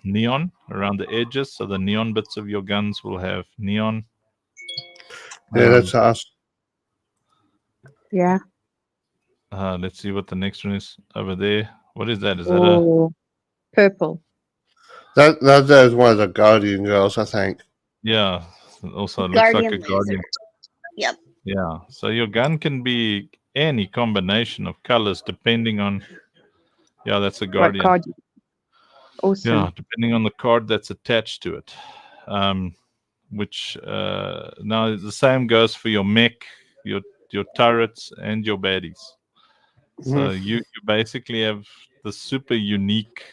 neon around the edges, so the neon bits of your guns will have neon. Yeah, that's awesome. Yeah. Let's see what the next one is over there. What is that? Is that a purple? That is one of the Guardian girls, I think. Yeah. Also looks like a Guardian. Yep. Yeah. So your gun can be any combination of colors depending on. Yeah, that's a Guardian. What card? Awesome. Yeah, depending on the card that's attached to it. Which now the same goes for your mech, your turrets, and your baddies. So you basically have the super unique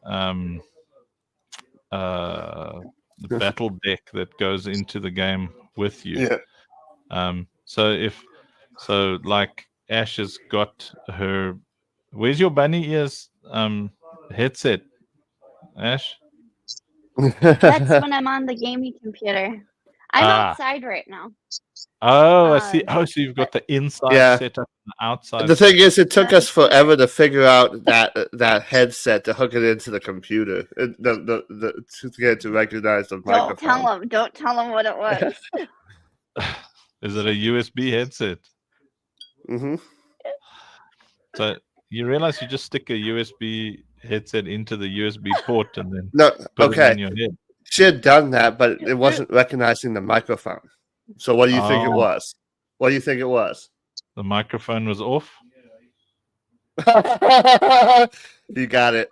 the battle deck that goes into the game with you. Yeah. So like Ash has got her. Where's your bunny ears headset, Ash? That's when I'm on the gaming computer. I'm outside right now. Oh, I see. Oh, so you've got the inside set up and the outside. The thing is, it took us forever to figure out that headset to hook it into the computer, to get it to recognize the microphone. Don't tell them what it was. Is it a USB headset? Mm-hmm. So you realize you just stick a USB headset into the USB port and then put it in your head. She had done that, but it wasn't recognizing the microphone. So what do you think it was? What do you think it was? The microphone was off? You got it.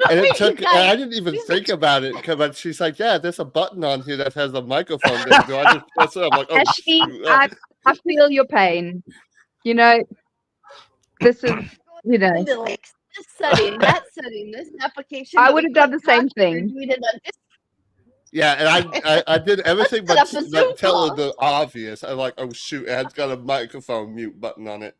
And it took, I didn't even think about it, but she's like, yeah, there's a button on here that has a microphone. Do I just press it? I'm like, oh, Ashley, I feel your pain. You know, this is, you know. This setting, that setting, this application. I would have done the same thing. Yeah, and I did everything but tell her the obvious. I'm like, oh shoot, it has got a microphone mute button on it.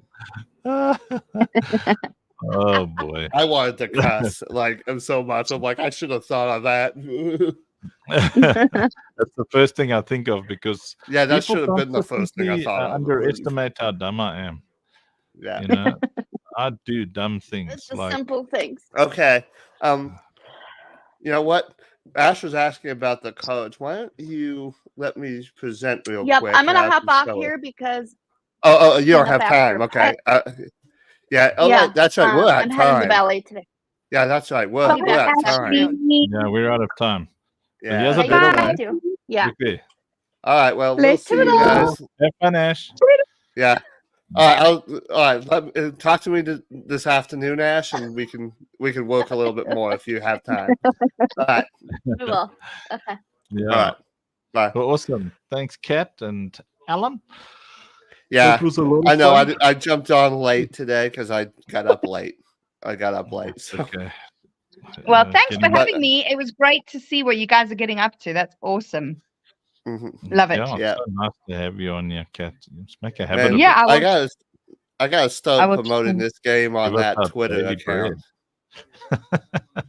Oh boy. I wanted to cuss like so much. I'm like, I should have thought of that. That's the first thing I think of because that should have been the first thing I thought of. Underestimate how dumb I am. Yeah. You know, I do dumb things. It's the simple things. Okay. You know what? Ash was asking about the codes. Why don't you let me present real quick? Yep, I'm gonna hop off here because. Oh, you don't have time. Okay. Right, that's right. We're at I'm time. heading to ballet today. Yeah, that's right. We're at time. Yeah, we're out of time. Yeah. Here's a better one. Yeah. Okay. All right. Well, we'll see you guys. Have fun, Ash. Yeah. All right. Talk to me this afternoon, Ash, and we can work a little bit more if you have time. All right. We will. Okay. Yeah. All right. Bye. Well, awesome. Thanks, Kat and Alan. Yeah. It was a lot of I know. fun. I jumped on late today because I got up late. So. Okay. Well, thanks for having me. It was great to see what you guys are getting up to. That's awesome. Mm-hmm. Love it. Yeah, so nice to have you on here, Kat. Just make a habit. I gotta start promoting this game on that Twitter account.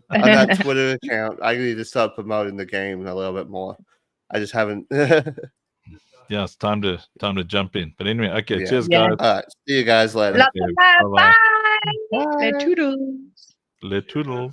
On that Twitter account, I need to start promoting the game a little bit more. I just haven't. Yeah, it's time to jump in. But anyway, okay, cheers, guys. All right, see you guys later. Love you. Bye. Bye. Les toodles. Les toodles.